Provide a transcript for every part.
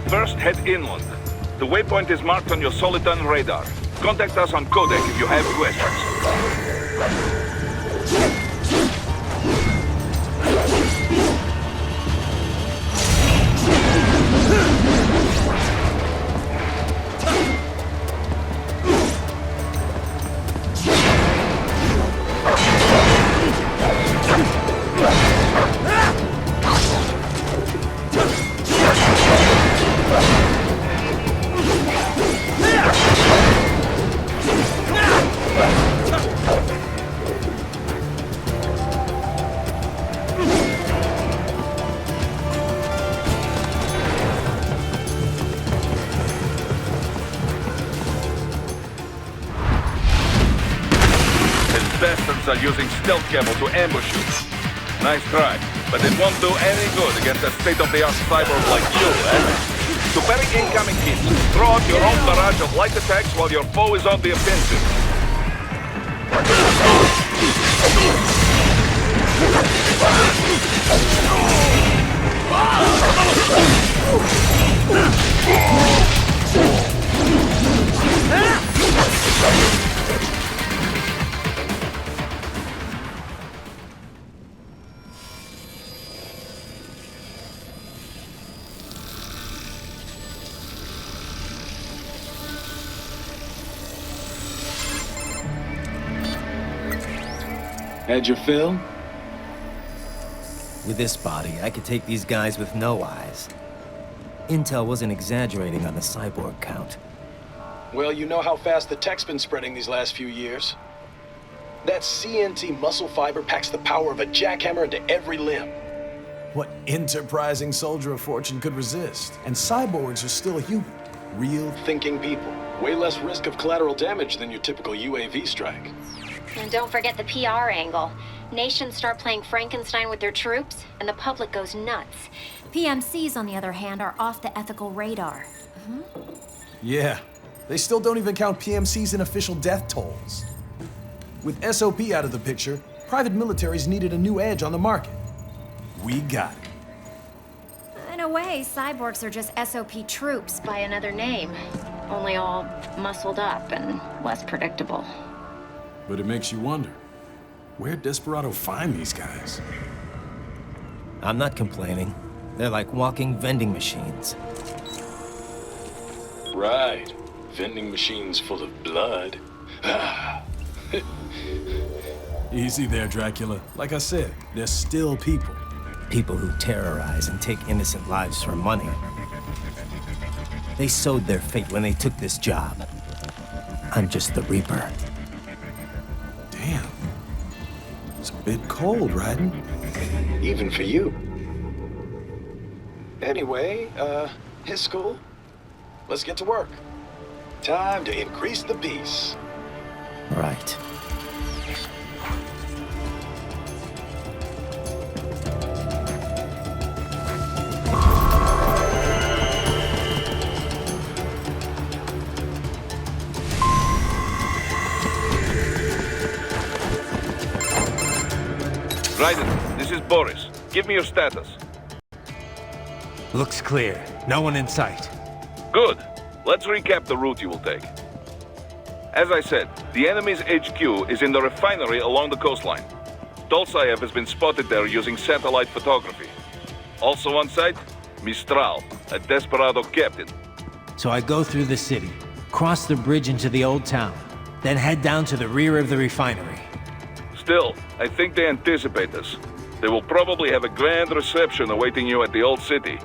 First, head inland. The waypoint is marked on your Soliton radar. Contact us on Codec if you have questions. Bastards are using stealth camo to ambush you. Nice try, but it won't do any good against a state-of-the-art cyborg like you, eh? To parry incoming hits, throw out your own barrage of light attacks while your foe is on the offensive. Had your fill? With this body, I could take these guys with no eyes. Intel wasn't exaggerating on the cyborg count. Well, you know how fast the tech's been spreading these last few years. That CNT muscle fiber packs the power of a jackhammer into every limb. What enterprising soldier of fortune could resist? And cyborgs are still human. Real Thinking people. Way less risk of collateral damage than your typical UAV strike. And don't forget the PR angle. Nations start playing Frankenstein with their troops, and the public goes nuts. PMCs, on the other hand, are off the ethical radar. Yeah. They still don't even count PMCs in official death tolls. With SOP out of the picture, private militaries needed a new edge on the market. We got it. In a way, cyborgs are just SOP troops. By another name. Only all muscled up and less predictable. But it makes you wonder, where'd Desperado find these guys? I'm not complaining. They're like walking vending machines. Right. Vending machines full of blood. Easy there, Dracula. Like I said, they're still people. People who terrorize and take innocent lives for money. They sowed their fate when they took this job. I'm just the Reaper. Damn. It's a bit cold, Raiden. Even for you. Anyway, his school. Let's get to work. Time to increase the peace. Right. Raiden, this is Boris. Give me your status. Looks clear. No one in sight. Good. Let's recap the route you will take. As I said, the enemy's HQ is in the refinery along the coastline. Tolsaev has been spotted there using satellite photography. Also on site, Mistral, a Desperado captain. So I go through the city, cross the bridge into the old town, then head down to the rear of the refinery. Still, I think they anticipate us. They will probably have a grand reception awaiting you at the old city.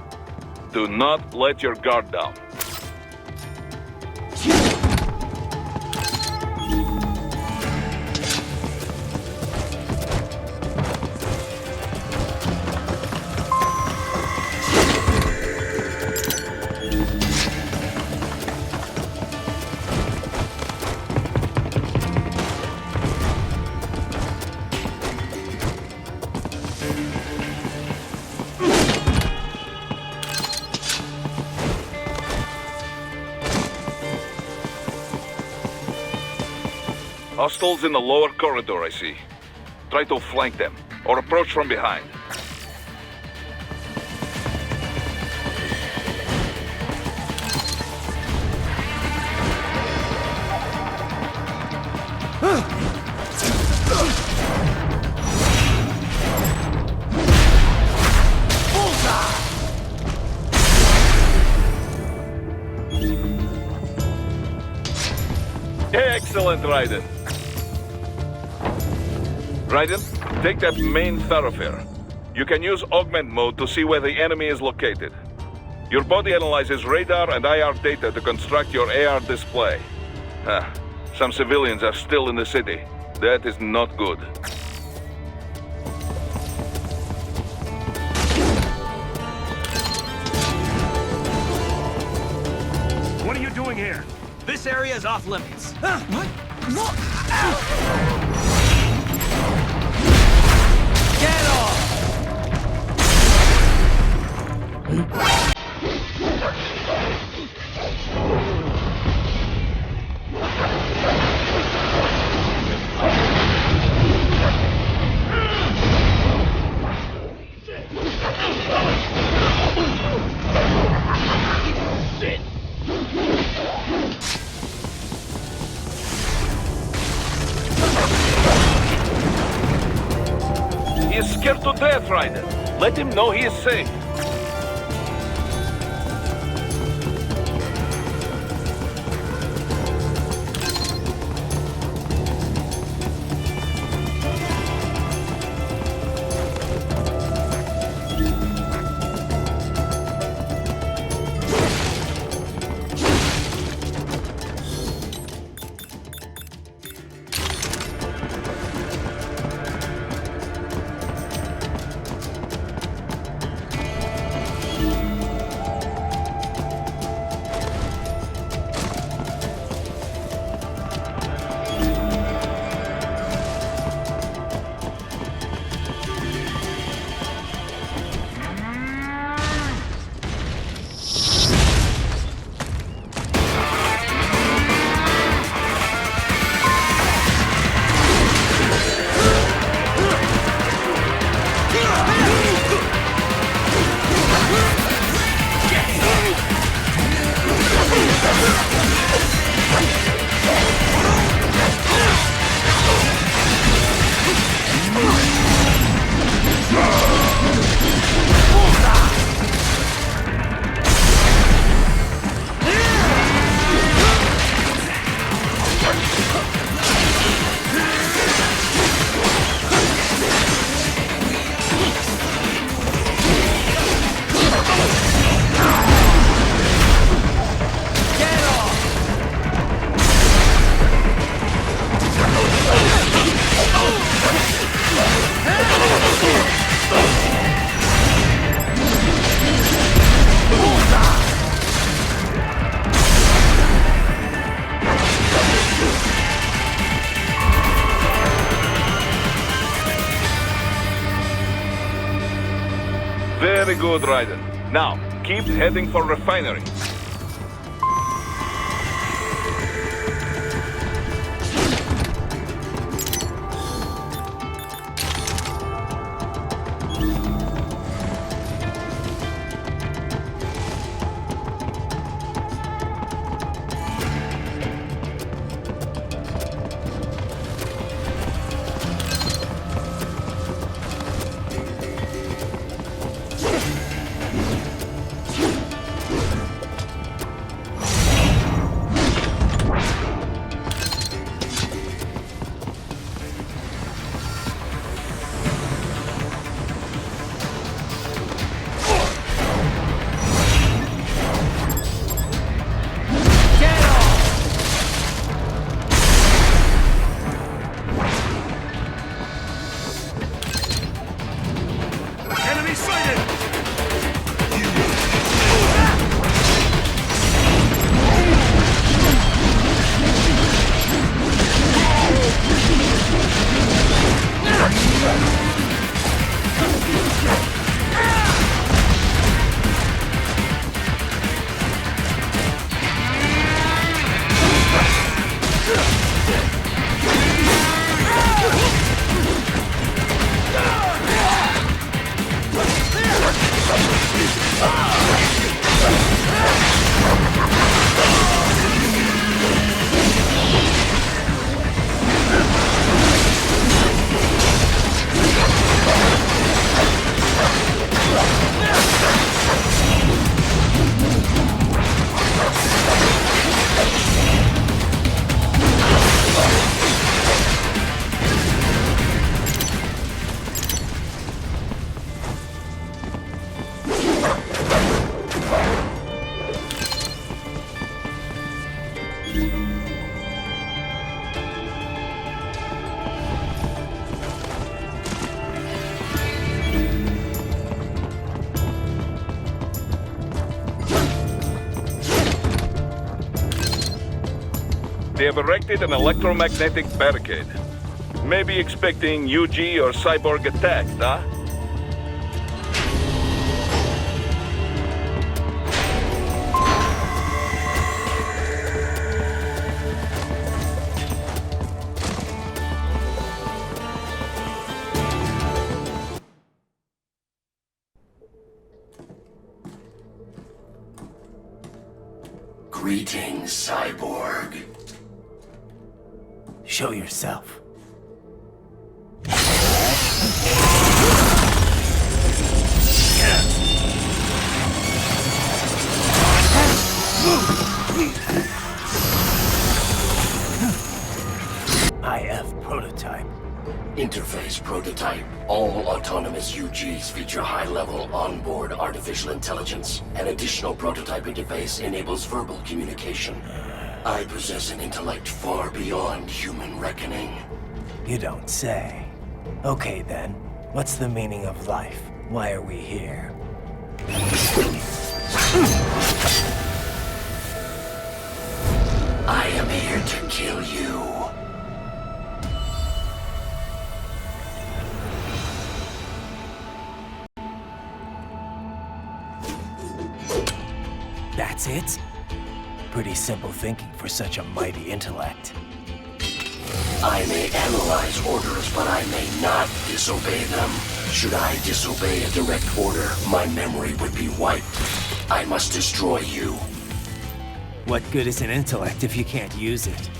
Do not let your guard down. Hostiles in the lower corridor, I see. Try to flank them, or approach from behind. Excellent, Raiden. Raiden, take that main thoroughfare. You can use augment mode to see where the enemy is located. Your body analyzes radar and IR data to construct your AR display. Some civilians are still in the city. That is not good. What are you doing here? This area is off limits. What? Get off! He is scared to death, Raiden. Let him know he is safe. Very good, Raiden. Now, keep heading for refinery. They have erected an electromagnetic barricade. Maybe expecting UG or Cyborg attack, huh? Greetings, Cyborg. Show yourself. IF prototype. Interface prototype. All autonomous UGs feature high-level onboard artificial intelligence. An additional prototype interface enables verbal communication. I possess an intellect far beyond human reckoning. You don't say. Okay then, what's the meaning of life? Why are we here? I am here to kill you. That's it? Pretty simple thinking for such a mighty intellect. I may analyze orders, but I may not disobey them. Should I disobey a direct order, my memory would be wiped. I must destroy you. What good is an intellect if you can't use it?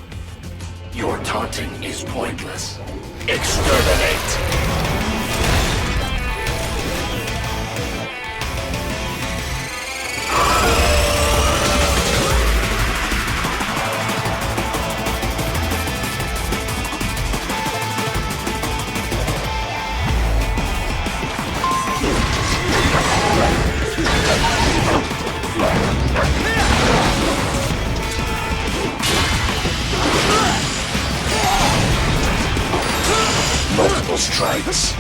Your taunting is pointless. Exterminate! Multiple strikes.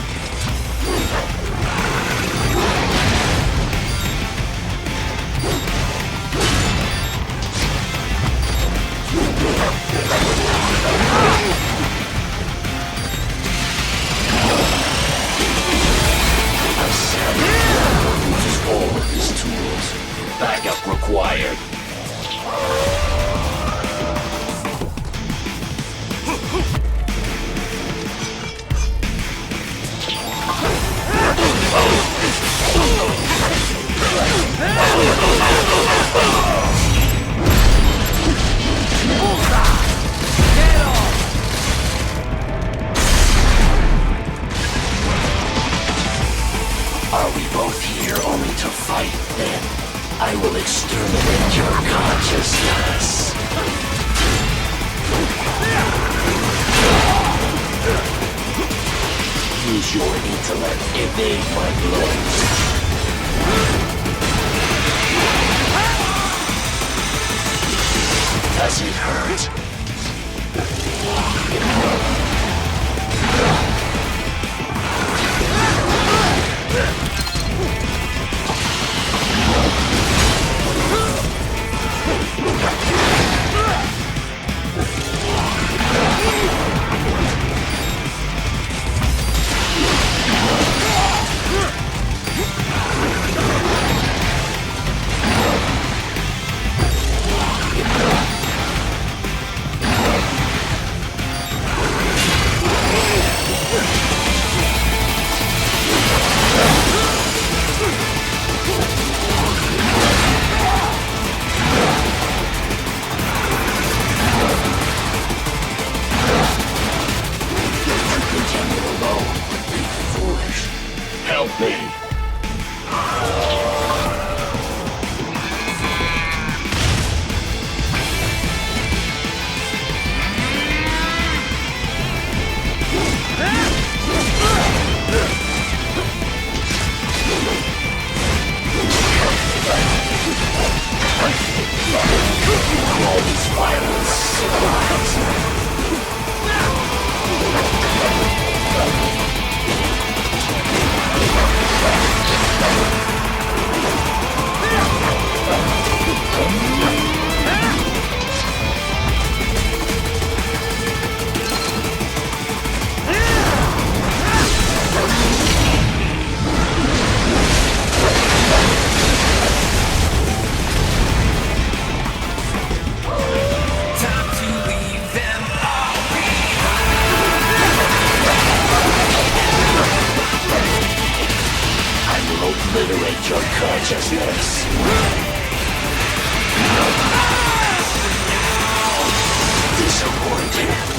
Uses all of his tools. Backup required. Are we both here only to fight, then? I will exterminate your consciousness. Use your intellect, evade my blows. Does it hurt? Consciousness. Disappointing.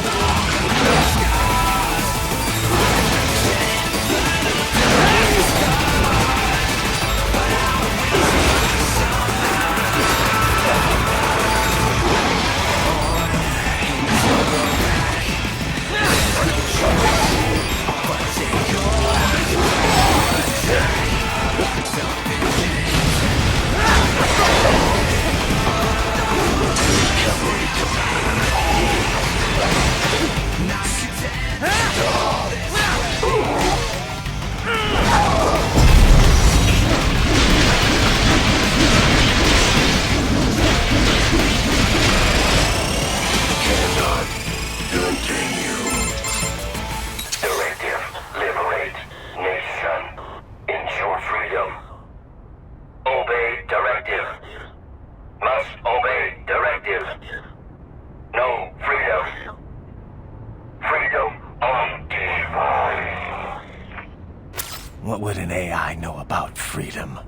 What would an AI know about freedom?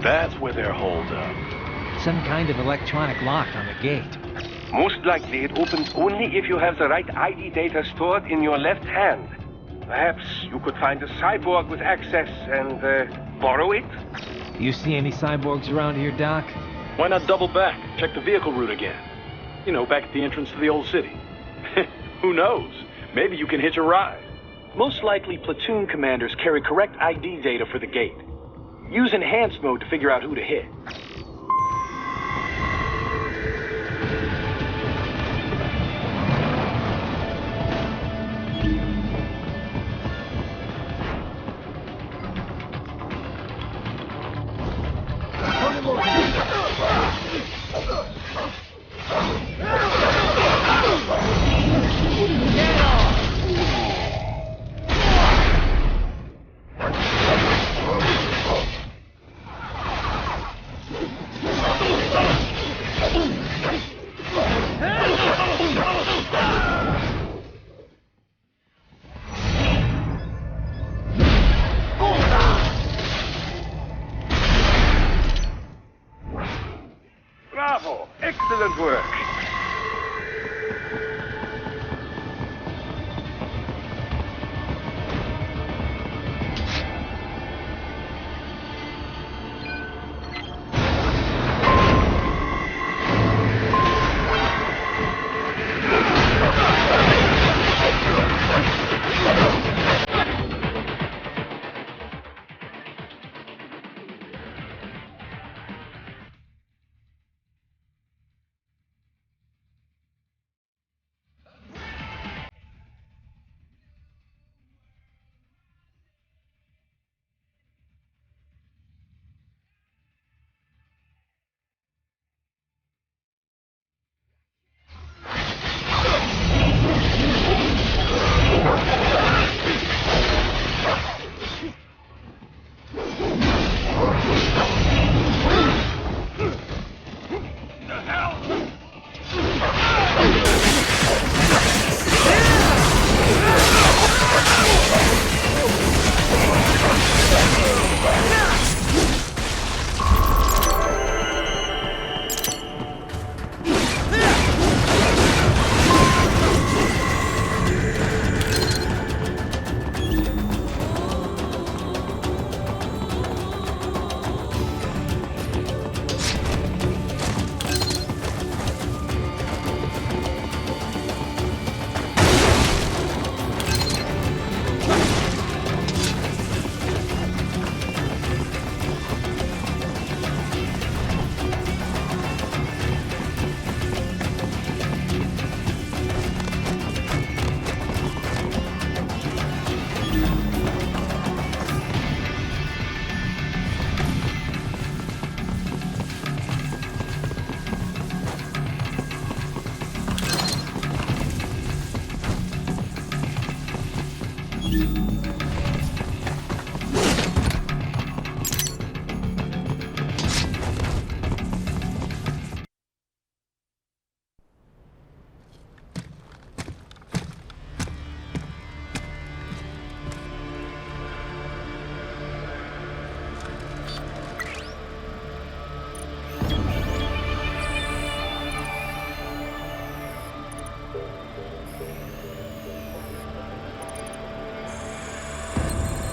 That's where they're holed up. Some kind of electronic lock on the gate. Most likely it opens only if you have the right ID data stored in your left hand. Perhaps you could find a cyborg with access and borrow it? You see any cyborgs around here, Doc? Why not double back? Check the vehicle route again. You know, back at the entrance to the old city. Who knows? Maybe you can hitch a ride. Most likely, platoon commanders carry correct ID data for the gate. Use enhanced mode to figure out who to hit. Bravo! Excellent work!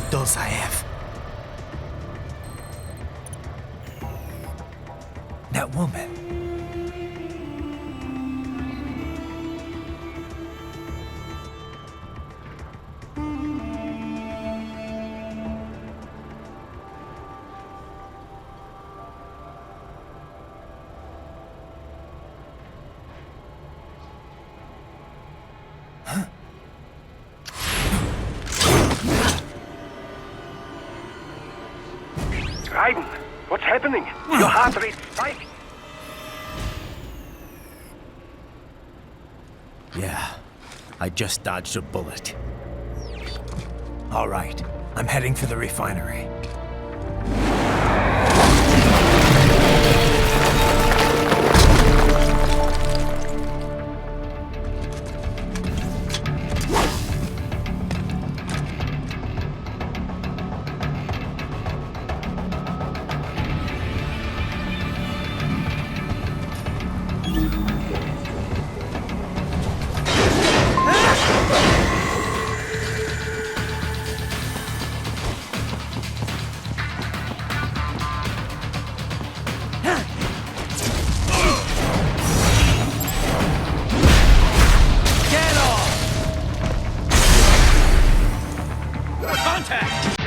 Dolzaev. That woman. Raiden, what's happening? Your heart rate spiked. Yeah, I just dodged a bullet. All right, I'm heading for the refinery. back!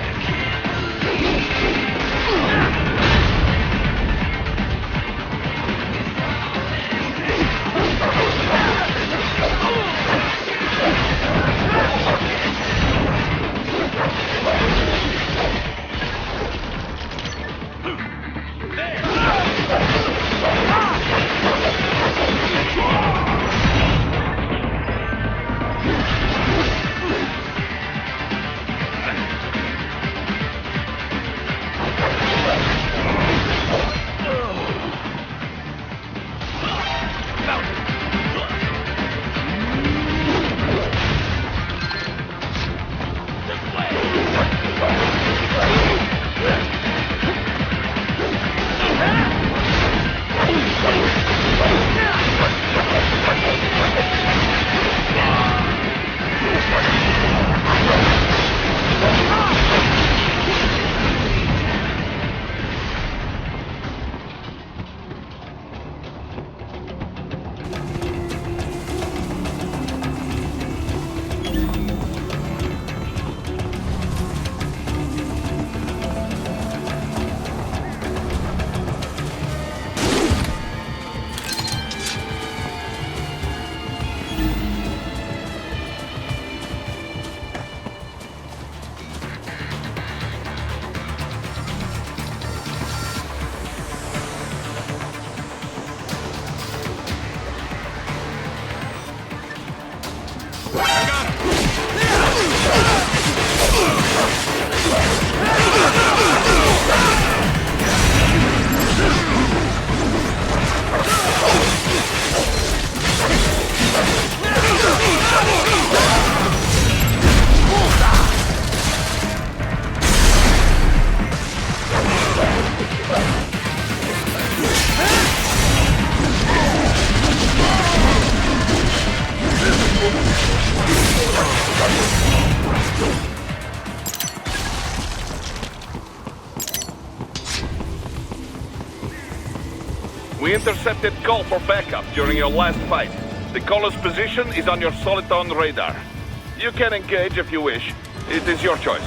We intercepted call for backup during your last fight. The caller's position is on your Soliton radar. You can engage if you wish. It is your choice.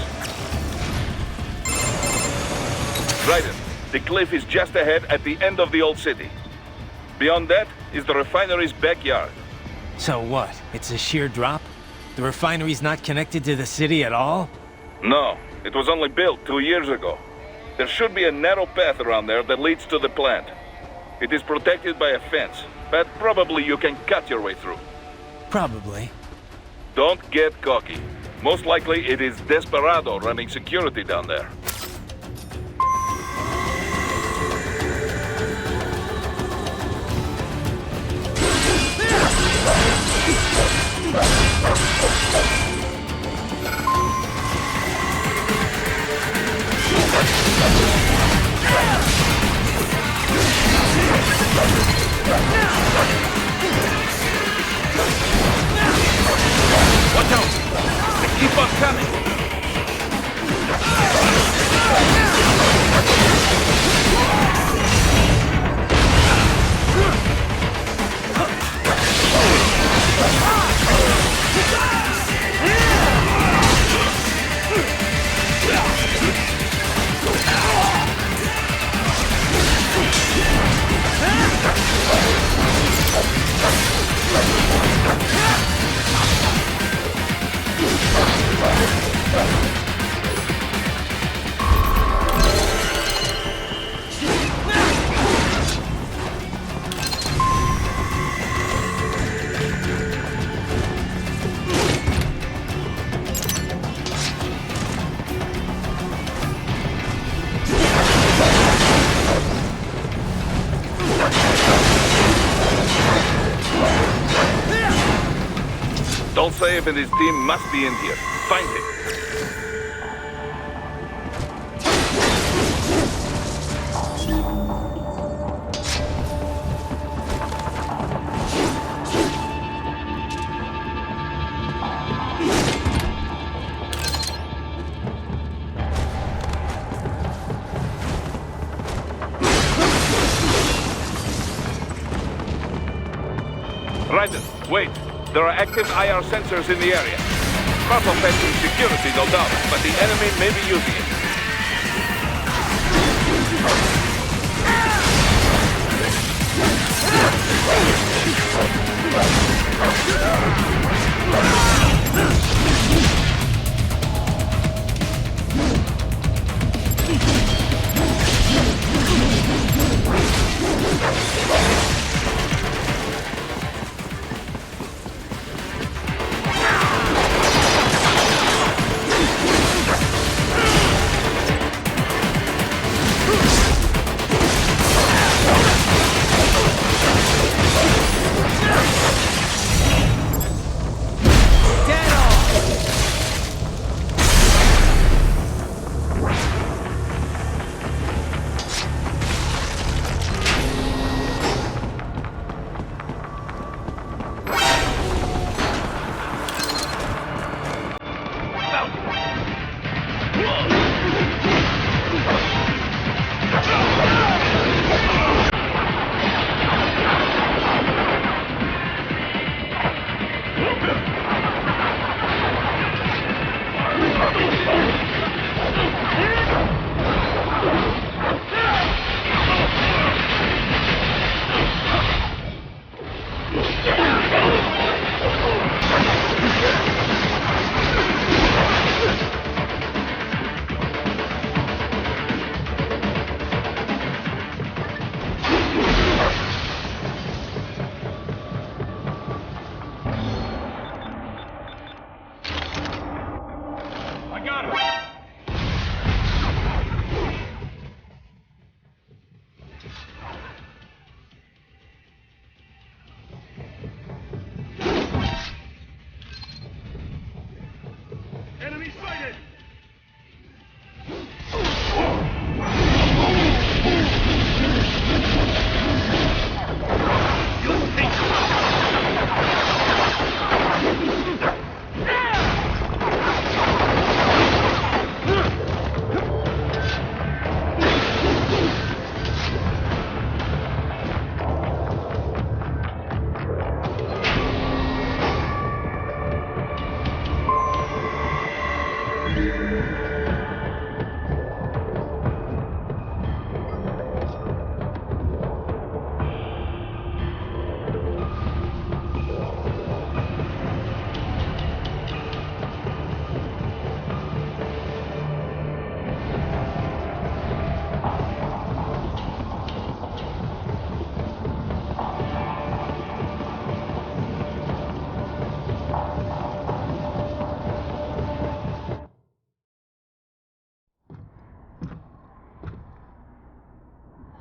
Raiden, the cliff is just ahead at the end of the old city. Beyond that is the refinery's backyard. So what? It's a sheer drop? The refinery's not connected to the city at all? No, it was only built 2 years ago. There should be a narrow path around there that leads to the plant. It is protected by a fence, but probably you can cut your way through. Probably. Don't get cocky. Most likely it is Desperado running security down there. Watch out! They keep on coming! Dolsaev and his team must be in here. Find him. Raiden, wait. There are active IR sensors in the area. Not offensive security, no doubt, but the enemy may be using it.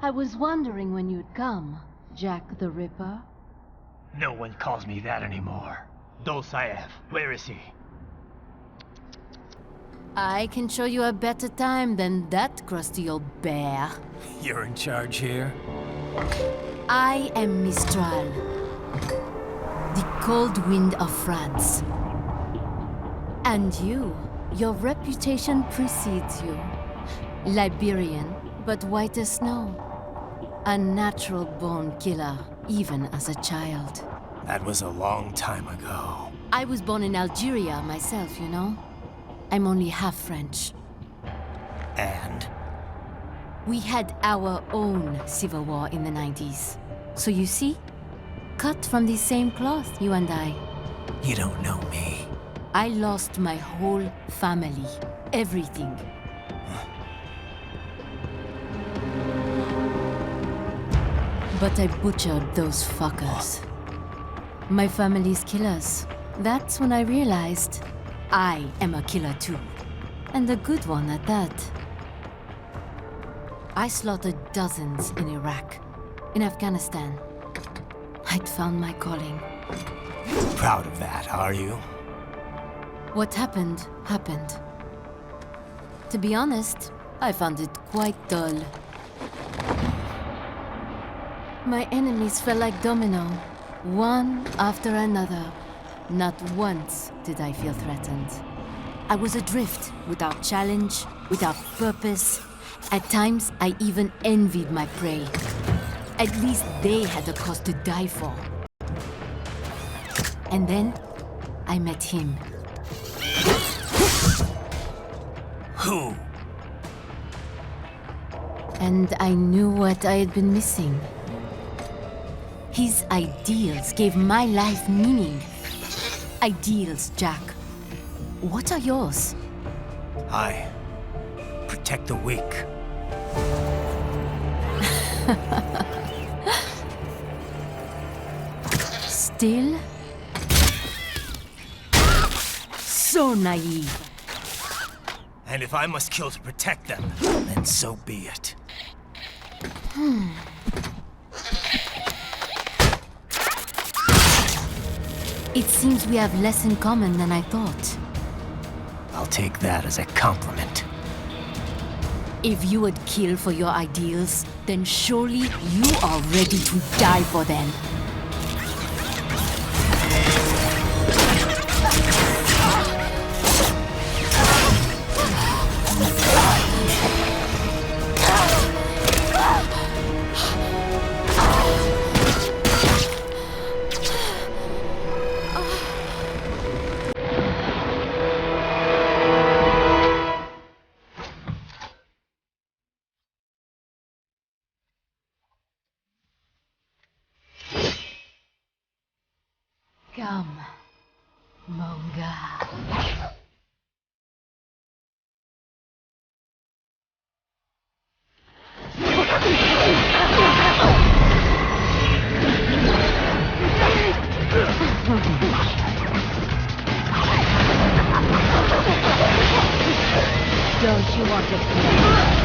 I was wondering when you'd come, Jack the Ripper. No one calls me that anymore. Dolsaev, where is he? I can show you a better time than that crusty old bear. You're in charge here? I am Mistral, the cold wind of France. And your reputation precedes you. Liberian, but white as snow. A natural-born killer, even as a child. That was a long time ago. I was born in Algeria myself, you know. I'm only half French. And? We had our own civil war in the 90s. So you see? Cut from the same cloth, you and I. You don't know me. I lost my whole family. Everything. But I butchered those fuckers. My family's killers. That's when I realized I am a killer too. And a good one at that. I slaughtered dozens in Iraq, in Afghanistan. I'd found my calling. Proud of that, are you? What happened, happened. To be honest, I found it quite dull. My enemies fell like domino, one after another. Not once did I feel threatened. I was adrift, without challenge, without purpose. At times, I even envied my prey. At least they had a cause to die for. And then, I met him. Who? And I knew what I had been missing. His ideals gave my life meaning. Ideals, Jack. What are yours? I protect the weak. Still? So naive. And if I must kill to protect them, then so be it. It seems we have less in common than I thought. I'll take that as a compliment. If you would kill for your ideals, then surely you are ready to die for them. Come, Monga. Don't you want to play?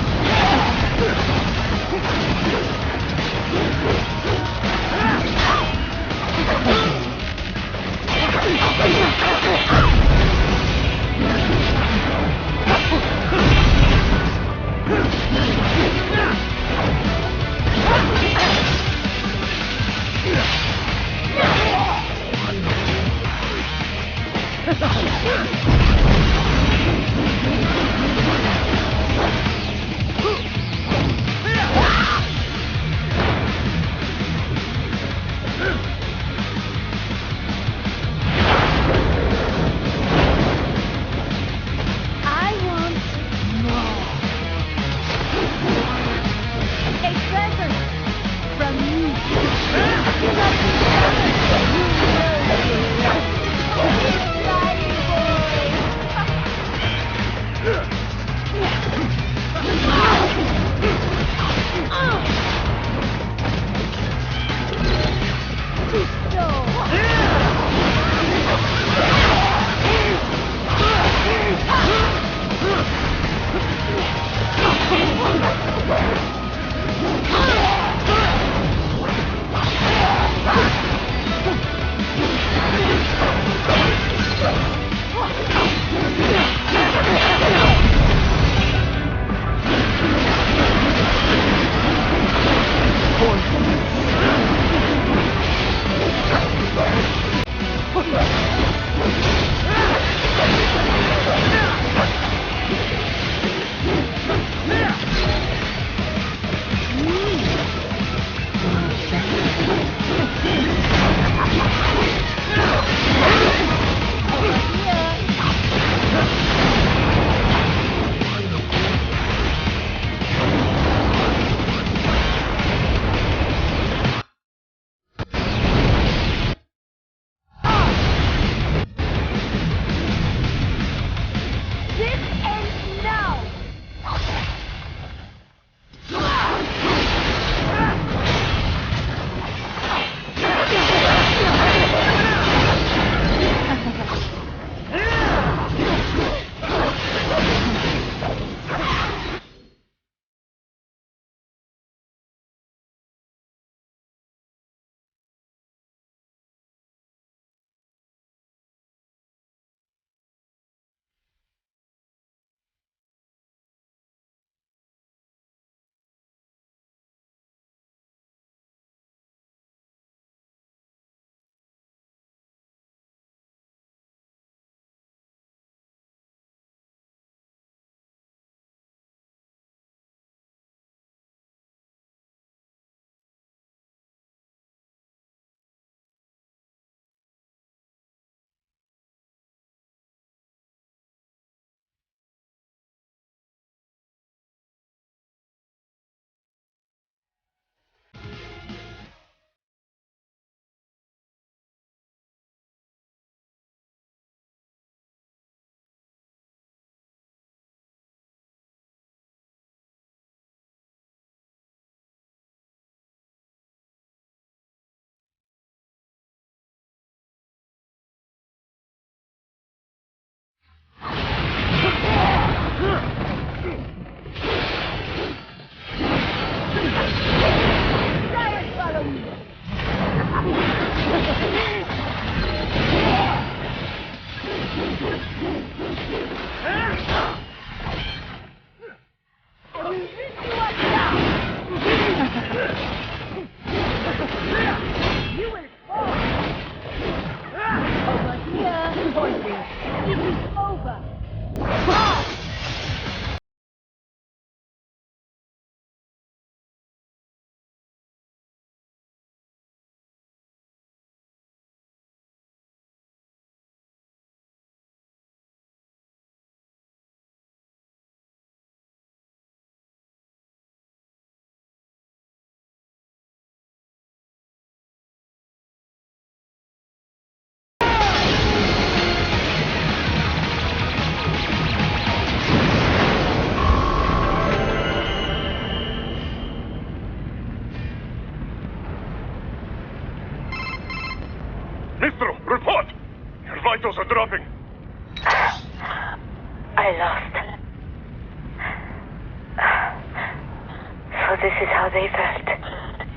this is how they felt.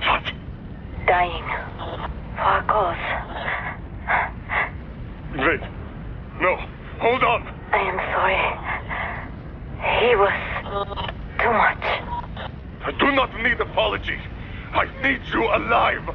What? Dying. For a cause. Wait. No. Hold on. I am sorry. He was too much. I do not need apologies. I need you alive.